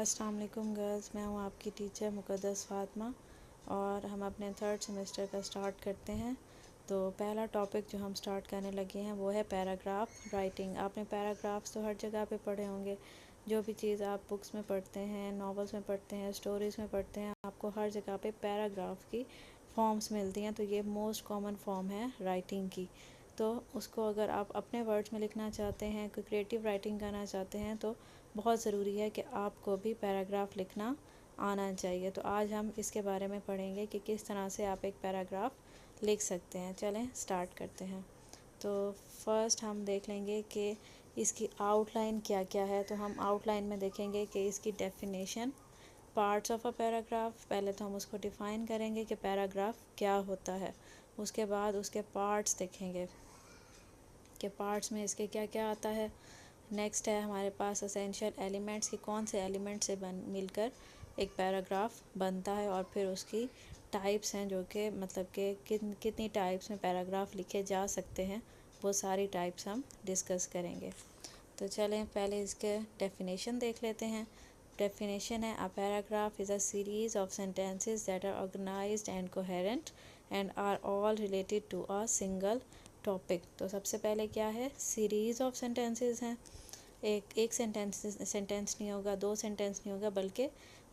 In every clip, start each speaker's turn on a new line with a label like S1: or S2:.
S1: अस्सलाम वालेकुम गर्ल्स, मैं हूँ आपकी टीचर मुक़द्दस फ़ातिमा और हम अपने थर्ड सेमेस्टर का स्टार्ट करते हैं। तो पहला टॉपिक जो हम स्टार्ट करने लगे हैं वो है पैराग्राफ राइटिंग। आपने पैराग्राफ्स तो हर जगह पे पढ़े होंगे। जो भी चीज़ आप बुक्स में पढ़ते हैं, नॉवेल्स में पढ़ते हैं, स्टोरीज़ में पढ़ते हैं, आपको हर जगह पे पैराग्राफ की फॉर्म्स मिलती हैं। तो ये मोस्ट कॉमन फॉर्म है राइटिंग की। तो उसको अगर आप अपने वर्ड्स में लिखना चाहते हैं, कोई क्रिएटिव राइटिंग करना चाहते हैं, तो बहुत ज़रूरी है कि आपको भी पैराग्राफ लिखना आना चाहिए। तो आज हम इसके बारे में पढ़ेंगे कि किस तरह से आप एक पैराग्राफ लिख सकते हैं। चलें स्टार्ट करते हैं। तो फर्स्ट हम देख लेंगे कि इसकी आउटलाइन क्या क्या है। तो हम आउटलाइन में देखेंगे कि इसकी definition, parts of a paragraph. पहले तो हम उसको डिफ़ाइन करेंगे कि पैराग्राफ क्या होता है। उसके बाद उसके पार्ट्स देखेंगे कि पार्ट्स में इसके क्या क्या आता है। नेक्स्ट है हमारे पास एसेंशियल एलिमेंट्स की कौन से एलिमेंट से मिलकर एक पैराग्राफ बनता है, और फिर उसकी टाइप्स हैं जो कि मतलब कि कितनी टाइप्स में पैराग्राफ लिखे जा सकते हैं, वो सारी टाइप्स हम डिस्कस करेंगे। तो चलें पहले इसके डेफिनेशन देख लेते हैं। डेफिनेशन है a paragraph is a series of sentences that are organised and coherent and are all related to a single topic. तो सबसे पहले क्या है, सीरीज़ ऑफ सेंटेंसेस हैं। एक सेंटेंस नहीं होगा, 2 सेंटेंस नहीं होगा, बल्कि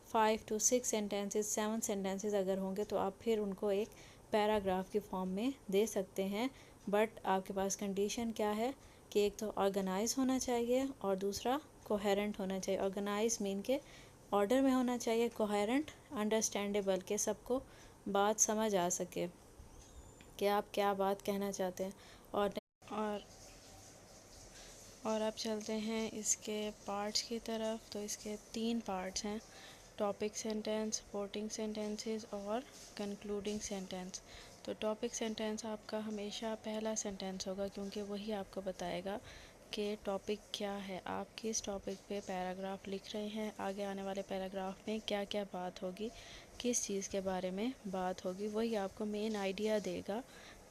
S1: 5 to 6 सेंटेंसेस, 7 सेंटेंसेस अगर होंगे तो आप फिर उनको एक पैराग्राफ की फॉर्म में दे सकते हैं। बट आपके पास कंडीशन क्या है कि एक तो ऑर्गेनाइज होना चाहिए और दूसरा कोहेरेंट होना चाहिए। ऑर्गेनाइज मीन के ऑर्डर में होना चाहिए, कोहेरेंट अंडरस्टैंडेबल के सबको बात समझ आ सके कि आप क्या बात कहना चाहते हैं। और और अब चलते हैं इसके पार्ट्स की तरफ। तो इसके 3 पार्ट्स हैं, टॉपिक सेंटेंस, सपोर्टिंग सेंटेंसेस और कंक्लूडिंग सेंटेंस। तो टॉपिक सेंटेंस आपका हमेशा पहला सेंटेंस होगा, क्योंकि वही आपको बताएगा कि टॉपिक क्या है, आप किस टॉपिक पे पैराग्राफ लिख रहे हैं, आगे आने वाले पैराग्राफ में क्या क्या बात होगी, किस चीज़ के बारे में बात होगी, वही आपको मेन आइडिया देगा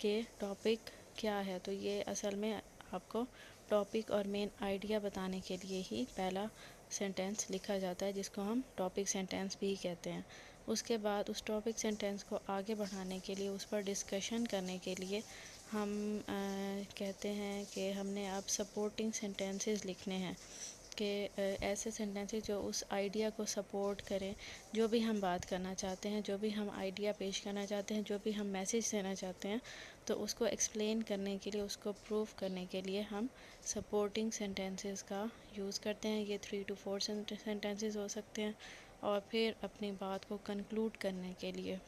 S1: कि टॉपिक क्या है। तो ये असल में आपको टॉपिक और मेन आइडिया बताने के लिए ही पहला सेंटेंस लिखा जाता है, जिसको हम टॉपिक सेंटेंस भी कहते हैं। उसके बाद उस टॉपिक सेंटेंस को आगे बढ़ाने के लिए, उस पर डिस्कशन करने के लिए हम कहते हैं कि हमने अब सपोर्टिंग सेंटेंसेस लिखने हैं, कि ऐसे सेंटेंसेस जो उस आइडिया को सपोर्ट करें, जो भी हम बात करना चाहते हैं, जो भी हम आइडिया पेश करना चाहते हैं, जो भी हम मैसेज देना चाहते हैं, तो उसको एक्सप्लेन करने के लिए, उसको प्रूव करने के लिए हम सपोर्टिंग सेंटेंसेस का यूज़ करते हैं। ये 3 to 4 सेंटेंसेस हो सकते हैं। और फिर अपनी बात को कंक्लूड करने के लिए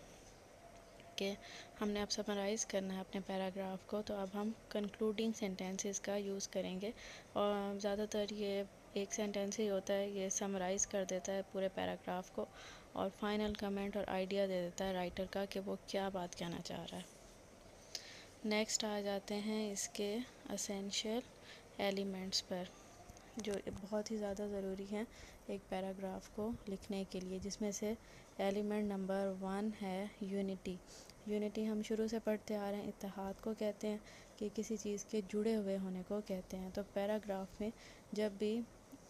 S1: कि हमने अब समराइज़ करना है अपने पैराग्राफ को, तो अब हम कंक्लूडिंग सेंटेंसेस का यूज़ करेंगे। और ज़्यादातर ये एक सेंटेंस ही होता है, ये समराइज़ कर देता है पूरे पैराग्राफ को और फाइनल कमेंट और आइडिया दे देता है राइटर का कि वो क्या बात कहना चाह रहा है। नेक्स्ट आ जाते हैं इसके एसेंशियल एलिमेंट्स पर, जो बहुत ही ज़्यादा ज़रूरी हैं एक पैराग्राफ को लिखने के लिए, जिसमें से एलिमेंट नंबर 1 है यूनिटी। यूनिटी हम शुरू से पढ़ते आ रहे हैं, इत्तेहाद को कहते हैं, कि किसी चीज़ के जुड़े हुए होने को कहते हैं। तो पैराग्राफ में जब भी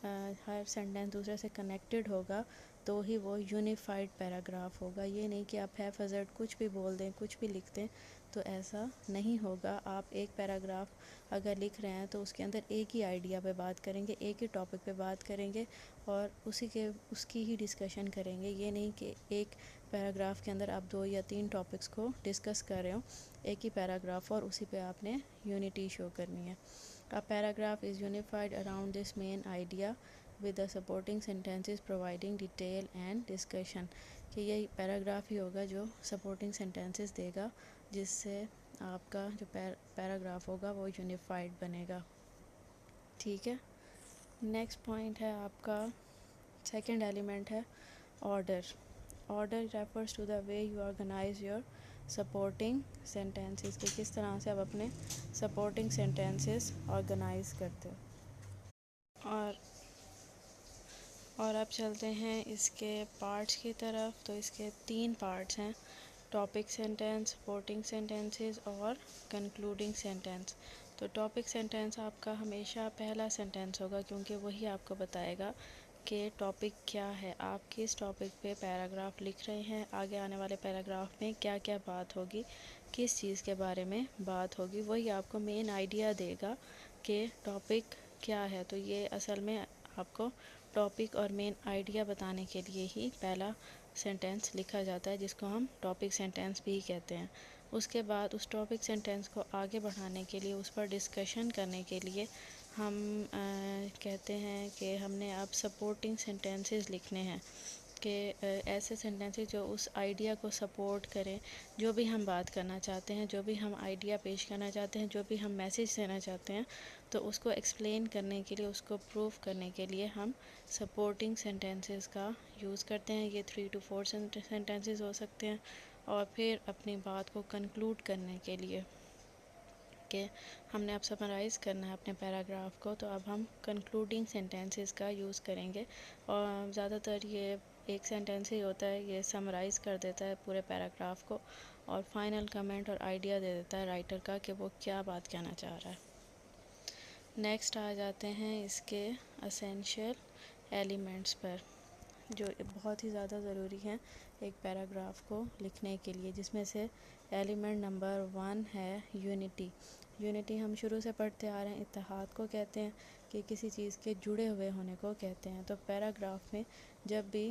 S1: हर सेंटेंस दूसरे से कनेक्टेड होगा तो ही वो यूनिफाइड पैराग्राफ होगा। ये नहीं कि आप हैफजर्ड कुछ भी बोल दें, कुछ भी लिख दें, तो ऐसा नहीं होगा। आप एक पैराग्राफ अगर लिख रहे हैं तो उसके अंदर एक ही आइडिया पे बात करेंगे, एक ही टॉपिक पे बात करेंगे और उसकी ही डिस्कशन करेंगे। ये नहीं कि एक पैराग्राफ के अंदर आप 2 या 3 टॉपिक्स को डिस्कस कर रहे हो एक ही पैराग्राफ, और उसी पे आपने यूनिटी शो करनी है। A paragraph is unified around this main idea with the supporting sentences providing detail and discussion। कि यही पैराग्राफ ही होगा जो सपोर्टिंग सेंटेंसेस देगा, जिससे आपका जो पैराग्राफ होगा वो यूनिफाइड बनेगा। ठीक है। नेक्स्ट पॉइंट है आपका, सेकंड एलिमेंट है order. Order refers to the way you organise your supporting sentences, कि किस तरह से आप अपने सपोर्टिंग सेंटेंसेस ऑर्गेनाइज करते हो। और अब चलते हैं इसके पार्ट्स की तरफ। तो इसके 3 पार्ट्स हैं, टॉपिक सेंटेंस, सपोर्टिंग सेंटेंसेस और कंक्लूडिंग सेंटेंस। तो टॉपिक सेंटेंस आपका हमेशा पहला सेंटेंस होगा, क्योंकि वही आपको बताएगा कि टॉपिक क्या है, आप किस टॉपिक पे पैराग्राफ लिख रहे हैं, आगे आने वाले पैराग्राफ में क्या क्या बात होगी, किस चीज़ के बारे में बात होगी, वही आपको मेन आइडिया देगा कि टॉपिक क्या है। तो ये असल में आपको टॉपिक और मेन आइडिया बताने के लिए ही पहला सेंटेंस लिखा जाता है, जिसको हम टॉपिक सेंटेंस भी कहते हैं। उसके बाद उस टॉपिक सेंटेंस को आगे बढ़ाने के लिए, उस पर डिस्कशन करने के लिए हम कहते हैं कि हमने अब सपोर्टिंग सेंटेंसेस लिखने हैं, कि ऐसे सेंटेंसेस जो उस आइडिया को सपोर्ट करें, जो भी हम बात करना चाहते हैं, जो भी हम आइडिया पेश करना चाहते हैं, जो भी हम मैसेज देना चाहते हैं, तो उसको एक्सप्लेन करने के लिए, उसको प्रूफ करने के लिए हम सपोर्टिंग सेंटेंसेस का यूज़ करते हैं। ये 3 to 4 सेंटेंसेस हो सकते हैं। और फिर अपनी बात को कंक्लूड करने के लिए कि हमने अब समराइज़ करना है अपने पैराग्राफ को, तो अब हम कंक्लूडिंग सेंटेंसेस का यूज़ करेंगे। और ज़्यादातर ये एक सेंटेंस ही होता है, ये समराइज़ कर देता है पूरे पैराग्राफ को और फाइनल कमेंट और आइडिया दे देता है राइटर का कि वो क्या बात कहना चाह रहा है। नेक्स्ट आ जाते हैं इसके असेंशियल एलिमेंट्स पर, जो बहुत ही ज़्यादा ज़रूरी हैं एक पैराग्राफ को लिखने के लिए, जिसमें से एलिमेंट नंबर 1 है यूनिटी। यूनिटी हम शुरू से पढ़ते आ रहे हैं, इत्तेहाद को कहते हैं, कि किसी चीज़ के जुड़े हुए होने को कहते हैं। तो पैराग्राफ में जब भी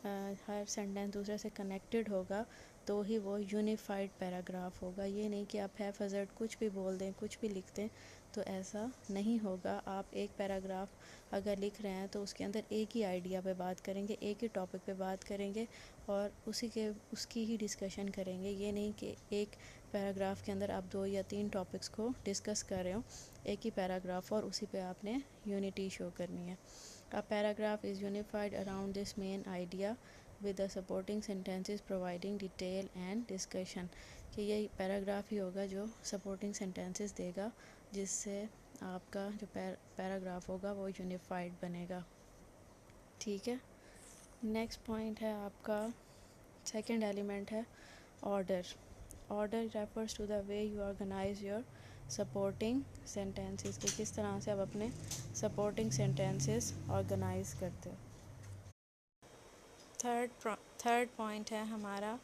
S1: हर सेंटेंस दूसरे से कनेक्टेड होगा तो ही वो यूनिफाइड पैराग्राफ होगा। ये नहीं कि आप हैफजर्ड कुछ भी बोल दें, कुछ भी लिख दें, तो ऐसा नहीं होगा। आप एक पैराग्राफ अगर लिख रहे हैं तो उसके अंदर एक ही आइडिया पे बात करेंगे, एक ही टॉपिक पे बात करेंगे और उसकी ही डिस्कशन करेंगे। ये नहीं कि एक पैराग्राफ के अंदर आप 2 या 3 टॉपिक्स को डिस्कस कर रहे हो एक ही पैराग्राफ, और उसी पे आपने यूनिटी शो करनी है। A paragraph is unified around this main idea with the supporting sentences providing detail and discussion। कि यही पैराग्राफ ही होगा जो सपोर्टिंग सेंटेंसेस देगा, जिससे आपका जो पैराग्राफ होगा वो यूनिफाइड बनेगा। ठीक है। नेक्स्ट पॉइंट है आपका, सेकंड एलिमेंट है order. Order refers to the way you organise your supporting sentences, कि किस तरह से आप अपने सपोर्टिंग सेंटेंसेस ऑर्गेनाइज करते हो। थर्ड पॉइंट है हमारा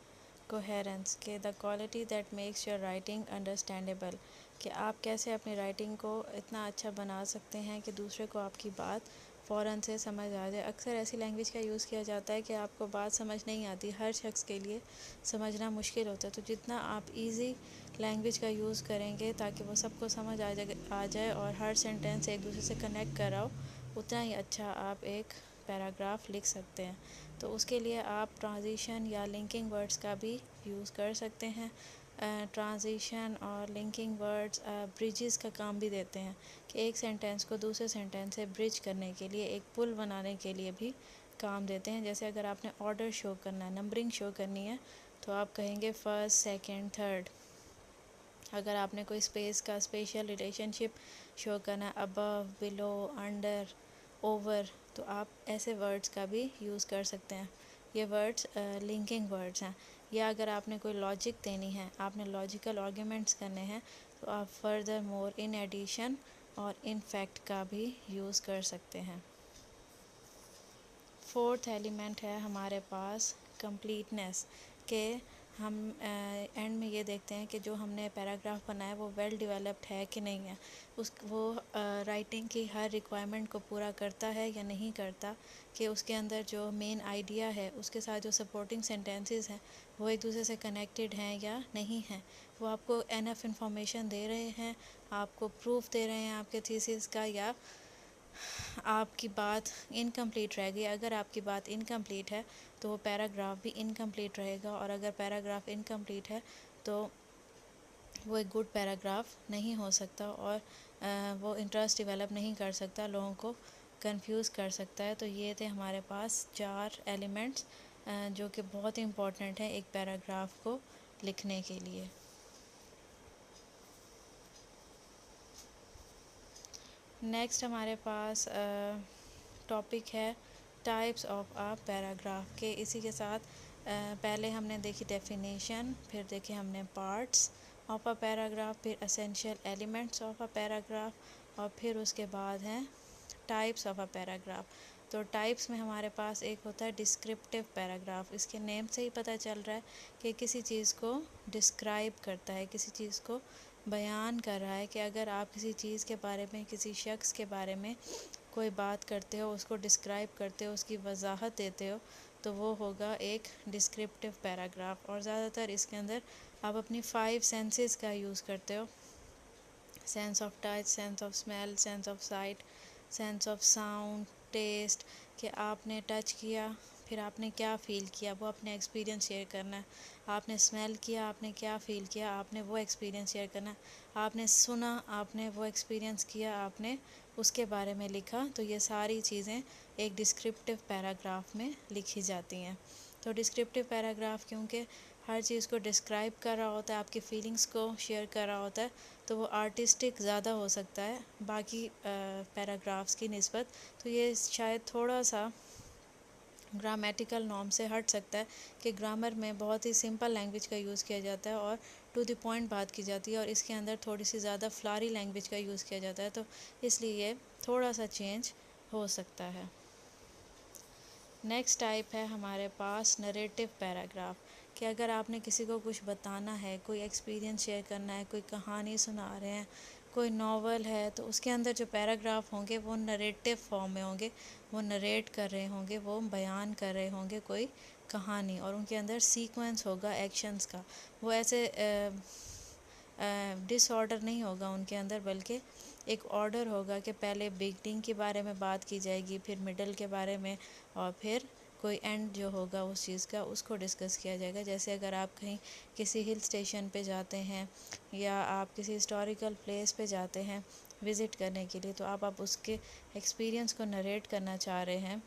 S1: कोहेरेंस, के the quality that makes your writing understandable, कि आप कैसे अपनी राइटिंग को इतना अच्छा बना सकते हैं कि दूसरे को आपकी बात फ़ौरन से समझ आ जाए। अक्सर ऐसी लैंग्वेज का यूज़ किया जाता है कि आपको बात समझ नहीं आती, हर शख्स के लिए समझना मुश्किल होता है। तो जितना आप इजी लैंग्वेज का यूज़ करेंगे ताकि वो सबको समझ आ जाए और हर सेंटेंस एक दूसरे से कनेक्ट कराओ, उतना ही अच्छा आप एक पैराग्राफ लिख सकते हैं। तो उसके लिए आप ट्रांजिशन या लिंकिंग वर्ड्स का भी यूज़ कर सकते हैं। ट्रांजिशन और लिंकिंग वर्ड्स ब्रिजेस का काम भी देते हैं, कि एक सेंटेंस को दूसरे सेंटेंस से ब्रिज करने के लिए, एक पुल बनाने के लिए भी काम देते हैं। जैसे अगर आपने ऑर्डर शो करना है, नंबरिंग शो करनी है, तो आप कहेंगे फर्स्ट, सेकंड, थर्ड। अगर आपने कोई स्पेस का स्पेशल रिलेशनशिप शो करना है, अबव, बिलो, अंडर, ओवर, तो आप ऐसे वर्ड्स का भी यूज़ कर सकते हैं। ये वर्ड्स लिंकिंग वर्ड्स हैं। या अगर आपने कोई लॉजिक देनी है, आपने लॉजिकल आर्ग्यूमेंट्स करने हैं, तो आप फर्दर मोर, इन एडिशन और इन फैक्ट का भी यूज़ कर सकते हैं। फोर्थ एलिमेंट है हमारे पास कंप्लीटनेस, के हम एंड में ये देखते हैं कि जो हमने पैराग्राफ बनाया वो वेल डेवलप्ड है कि नहीं है, वो राइटिंग की हर रिक्वायरमेंट को पूरा करता है या नहीं करता, कि उसके अंदर जो मेन आइडिया है उसके साथ जो सपोर्टिंग सेंटेंसेस हैं वो एक दूसरे से कनेक्टेड हैं या नहीं हैं, वो आपको एनफ इंफॉर्मेशन दे रहे हैं, आपको प्रूफ दे रहे हैं आपके थीसिस का, या आपकी बात इनकम्प्लीट रह गई। अगर आपकी बात इनकम्प्लीट है तो वो पैराग्राफ भी इनकम्प्लीट रहेगा, और अगर पैराग्राफ इनकम्प्लीट है तो वो एक गुड पैराग्राफ नहीं हो सकता, और वो इंटरेस्ट डेवलप नहीं कर सकता, लोगों को कंफ्यूज कर सकता है। तो ये थे हमारे पास 4 एलिमेंट्स जो कि बहुत ही इम्पोर्टेंट है एक पैराग्राफ को लिखने के लिए। नेक्स्ट हमारे पास टॉपिक है टाइप्स ऑफ अ पैराग्राफ, के इसी के साथ पहले हमने देखी डेफिनेशन, फिर देखे हमने पार्ट्स ऑफ अ पैराग्राफ, फिर essential elements of a paragraph, और फिर उसके बाद हैं टाइप्स ऑफ अ पैराग्राफ। तो टाइप्स में हमारे पास एक होता है डिस्क्रिप्टिव पैराग्राफ। इसके नेम से ही पता चल रहा है कि किसी चीज़ को डिस्क्राइब करता है, किसी चीज़ को बयान कर रहा है कि अगर आप किसी चीज़ के बारे में, किसी शख्स के बारे में कोई बात करते हो, उसको डिस्क्राइब करते हो, उसकी वजाहत देते हो, तो वो होगा एक डिस्क्रिप्टिव पैराग्राफ। और ज़्यादातर इसके अंदर आप अपनी 5 सेंसेस का यूज़ करते हो, sense of touch, sense of smell, sense of sight, sense of sound, taste, कि आपने टच किया, फिर आपने क्या फ़ील किया, वो अपने एक्सपीरियंस शेयर करना है। आपने स्मेल किया, आपने क्या फ़ील किया, आपने वो एक्सपीरियंस शेयर करना है। आपने सुना, आपने वो एक्सपीरियंस किया, आपने उसके बारे में लिखा। तो ये सारी चीज़ें एक डिस्क्रिप्टिव पैराग्राफ में लिखी जाती हैं। तो डिस्क्रिप्टिव पैराग्राफ क्योंकि हर चीज़ को डिस्क्राइब कर रहा होता है, आपकी फीलिंग्स को शेयर कर रहा होता है, तो वो आर्टिस्टिक ज़्यादा हो सकता है बाकी पैराग्राफ्स की निस्बत। तो ये शायद थोड़ा सा ग्रामेटिकल नॉर्म से हट सकता है कि ग्रामर में बहुत ही सिंपल लैंग्वेज का यूज़ किया जाता है और टू द पॉइंट बात की जाती है, और इसके अंदर थोड़ी सी ज़्यादा फ्लारी लैंग्वेज का यूज़ किया जाता है। तो इसलिए ये थोड़ा सा चेंज हो सकता है। नेक्स्ट टाइप है हमारे पास नरेटिव पैराग्राफ, कि अगर आपने किसी को कुछ बताना है, कोई एक्सपीरियंस शेयर करना है, कोई कहानी सुना रहे हैं, कोई नावल है, तो उसके अंदर जो पैराग्राफ होंगे वो नरेटिव फॉर्म में होंगे, वो नरेट कर रहे होंगे, वो बयान कर रहे होंगे कोई कहानी, और उनके अंदर सीक्वेंस होगा एक्शंस का। वो ऐसे डिसऑर्डर नहीं होगा उनके अंदर, बल्कि एक ऑर्डर होगा कि पहले बिगनिंग के बारे में बात की जाएगी, फिर मिडल के बारे में, और फिर कोई एंड जो होगा उस चीज़ का उसको डिस्कस किया जाएगा। जैसे अगर आप कहीं किसी हिल स्टेशन पे जाते हैं या आप किसी हिस्टोरिकल प्लेस पे जाते हैं विज़िट करने के लिए, तो आप उसके एक्सपीरियंस को नरेट करना चाह रहे हैं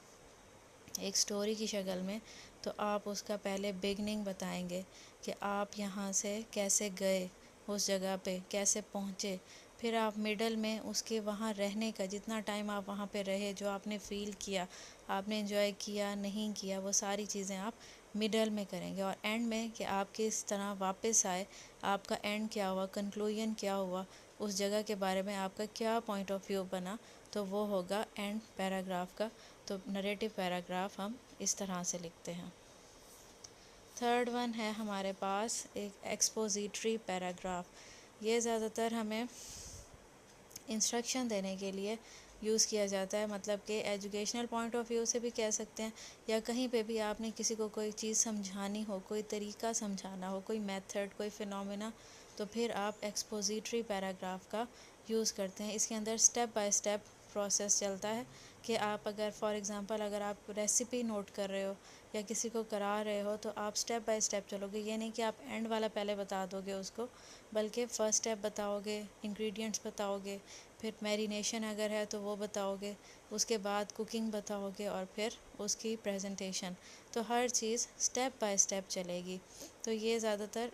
S1: एक स्टोरी की शक्ल में, तो आप उसका पहले बिगनिंग बताएंगे कि आप यहाँ से कैसे गए, उस जगह पे कैसे पहुँचे, फिर आप मिडल में उसके वहाँ रहने का, जितना टाइम आप वहाँ पे रहे, जो आपने फ़ील किया, आपने एंजॉय किया नहीं किया, वो सारी चीज़ें आप मिडल में करेंगे। और एंड में कि आप किस तरह वापस आए, आपका एंड क्या हुआ, कंक्लूजन क्या हुआ, उस जगह के बारे में आपका क्या पॉइंट ऑफ व्यू बना, तो वो होगा एंड पैराग्राफ का। तो नरेटिव पैराग्राफ हम इस तरह से लिखते हैं। थर्ड वन है हमारे पास एक एक्सपोजिटरी पैराग्राफ। ये ज़्यादातर हमें इंस्ट्रक्शन देने के लिए यूज़ किया जाता है, मतलब कि एजुकेशनल पॉइंट ऑफ व्यू से भी कह सकते हैं, या कहीं पे भी आपने किसी को कोई चीज़ समझानी हो, कोई तरीका समझाना हो, कोई मेथड, कोई फिनोमेना, तो फिर आप एक्सपोजिटरी पैराग्राफ का यूज़ करते हैं। इसके अंदर स्टेप बाय स्टेप प्रोसेस चलता है कि आप अगर फॉर एग्ज़ाम्पल अगर आप रेसिपी नोट कर रहे हो या किसी को करा रहे हो, तो आप स्टेप बाय स्टेप चलोगे। ये नहीं कि आप एंड वाला पहले बता दोगे उसको, बल्कि फ़र्स्ट स्टेप बताओगे, इंग्रेडिएंट्स बताओगे, फिर मैरिनेशन अगर है तो वो बताओगे, उसके बाद कुकिंग बताओगे, और फिर उसकी प्रेजेंटेशन। तो हर चीज़ स्टेप बाय स्टेप चलेगी। तो ये ज़्यादातर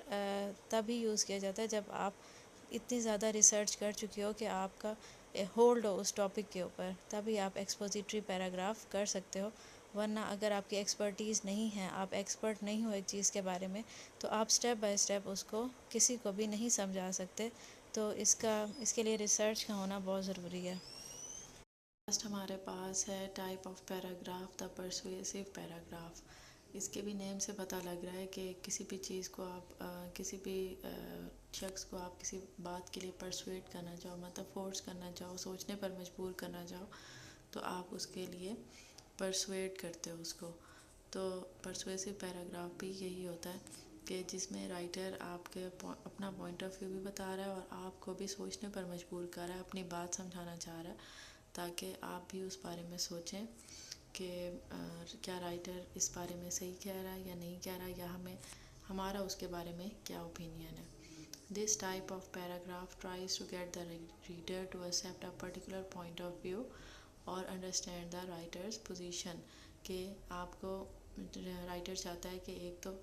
S1: तभी यूज़ किया जाता है जब आप इतनी ज़्यादा रिसर्च कर चुके हो कि आपका होल्ड हो उस टॉपिक के ऊपर, तभी आप एक्सपोजिटरी पैराग्राफ कर सकते हो। वरना अगर आपकी एक्सपर्टीज़ नहीं है, आप एक्सपर्ट नहीं हो एक चीज़ के बारे में, तो आप स्टेप बाय स्टेप उसको किसी को भी नहीं समझा सकते। तो इसके लिए रिसर्च का होना बहुत ज़रूरी है। लास्ट हमारे पास है type of paragraph, the persuasive paragraph. इसके भी नेम से पता लग रहा है कि किसी भी चीज़ को आप किसी भी शख्स को आप किसी बात के लिए परसुएट करना चाहो, मतलब फोर्स करना चाहो, सोचने पर मजबूर करना चाहो, तो आप उसके लिए परसुएट करते हो उसको। तो परसुएसिव पैराग्राफ भी यही होता है कि जिसमें राइटर आपके अपना पॉइंट ऑफ व्यू भी बता रहा है और आपको भी सोचने पर मजबूर कर रहा है, अपनी बात समझाना चाह रहा है, ताकि आप भी उस बारे में सोचें कि क्या राइटर इस बारे में सही कह रहा है या नहीं कह रहा है, या हमारा उसके बारे में क्या ओपिनियन है। This type of paragraph tries to get the reader to accept a particular point of view और अंडरस्टैंड द राइटर्स पोजीशन। कि आपको राइटर चाहता है कि एक तो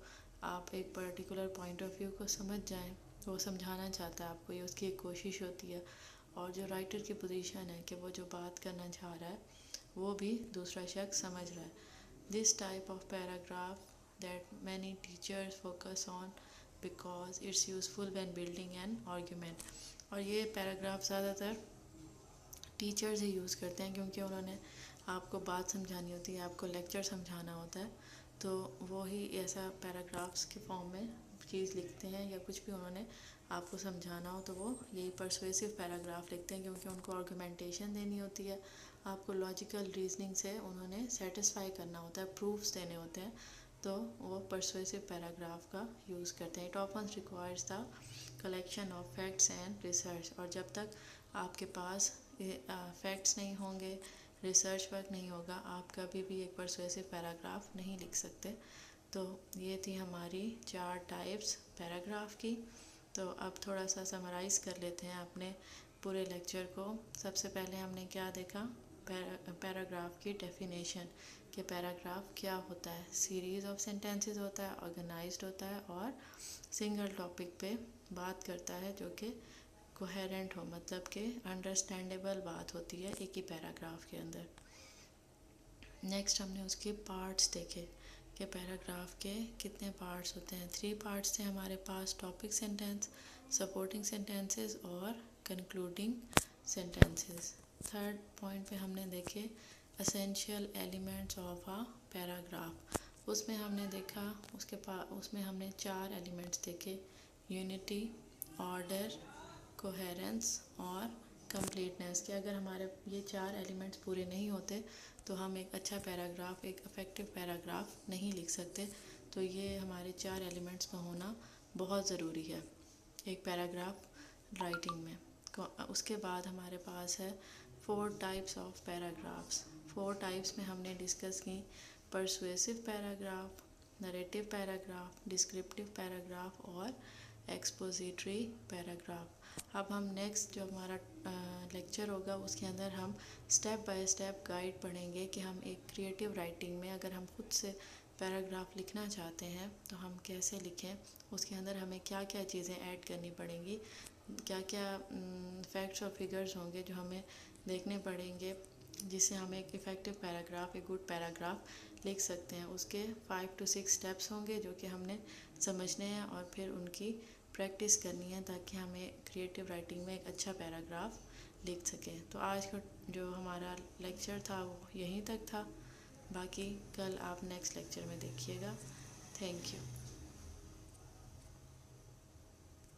S1: आप एक पर्टिकुलर पॉइंट ऑफ व्यू को समझ जाएं, वो समझाना चाहता है आपको, ये उसकी एक कोशिश होती है। और जो राइटर की पोजीशन है कि वो जो बात करना चाह रहा है वो भी दूसरा शख्स समझ रहा है। This type of paragraph that many teachers focus on because it's useful when building an argument. और ये पैराग्राफ ज़्यादातर टीचर्स ही यूज़ करते हैं, क्योंकि उन्होंने आपको बात समझानी होती है, आपको लेक्चर समझाना होता है, तो वो ही ऐसा पैराग्राफ्स के फॉर्म में चीज़ लिखते हैं, या कुछ भी उन्होंने आपको समझाना हो तो वो यही परसुएसिव पैराग्राफ लिखते हैं, क्योंकि उनको आर्गुमेंटेशन देनी होती है, आपको लॉजिकल रीजनिंग से उन्होंने सेटिस्फाई करना होता है, प्रूफ्स देने होते हैं, तो वो परसुएसिव पैराग्राफ का यूज़ करते हैं। It often requires the collection of facts and research, और जब तक आपके पास फैक्ट्स नहीं होंगे, रिसर्च वर्क नहीं होगा, आप कभी भी एक परसुएसिव पैराग्राफ नहीं लिख सकते। तो ये थी हमारी 4 टाइप्स पैराग्राफ की। तो अब थोड़ा सा समराइज़ कर लेते हैं अपने पूरे लेक्चर को। सबसे पहले हमने क्या देखा, पैराग्राफ की डेफिनेशन, कि पैराग्राफ क्या होता है। सीरीज़ ऑफ सेंटेंसेस होता है, ऑर्गेनाइज्ड होता है, और सिंगल टॉपिक पे बात करता है, जो कि कोहेरेंट हो, मतलब कि अंडरस्टैंडेबल बात होती है एक ही पैराग्राफ के अंदर। नेक्स्ट हमने उसके पार्ट्स देखे कि पैराग्राफ के कितने पार्ट्स होते हैं। 3 पार्ट्स थे हमारे पास, टॉपिक सेंटेंस, सपोर्टिंग सेंटेंसेस और कंक्लूडिंग सेंटेंसेस। थर्ड पॉइंट पे हमने देखे essential elements of a paragraph. उसमें हमने देखा उसमें हमने 4 एलिमेंट्स देखे, यूनिटी, ऑर्डर, कोहेरेंस और कंप्लीटनेस, कि अगर हमारे ये 4 एलिमेंट्स पूरे नहीं होते तो हम एक अच्छा पैराग्राफ, एक इफ़ेक्टिव पैराग्राफ नहीं लिख सकते। तो ये हमारे 4 एलिमेंट्स का होना बहुत ज़रूरी है एक पैराग्राफ राइटिंग में। उसके बाद हमारे पास है 4 टाइप्स ऑफ पैराग्राफ्स। 4 टाइप्स में हमने डिस्कस की, persuasive paragraph, narrative paragraph, descriptive paragraph और एक्सपोजिटरी पैराग्राफ। अब हम नेक्स्ट जो हमारा लेक्चर होगा उसके अंदर हम स्टेप बाय स्टेप गाइड पढ़ेंगे कि हम एक क्रिएटिव राइटिंग में अगर हम खुद से पैराग्राफ लिखना चाहते हैं तो हम कैसे लिखें, उसके अंदर हमें क्या क्या चीज़ें ऐड करनी पड़ेंगी, क्या क्या फैक्ट्स और फिगर्स होंगे जो हमें देखने पड़ेंगे, जिससे हम एक इफ़ेक्टिव पैराग्राफ, एक गुड पैराग्राफ लिख सकते हैं। उसके 5 to 6 स्टेप्स होंगे जो कि हमने समझने हैं और फिर उनकी प्रैक्टिस करनी है, ताकि हमें क्रिएटिव राइटिंग में एक अच्छा पैराग्राफ लिख सकें। तो आज का जो हमारा लेक्चर था वो यहीं तक था, बाकी कल आप नेक्स्ट लेक्चर में देखिएगा। Thank you.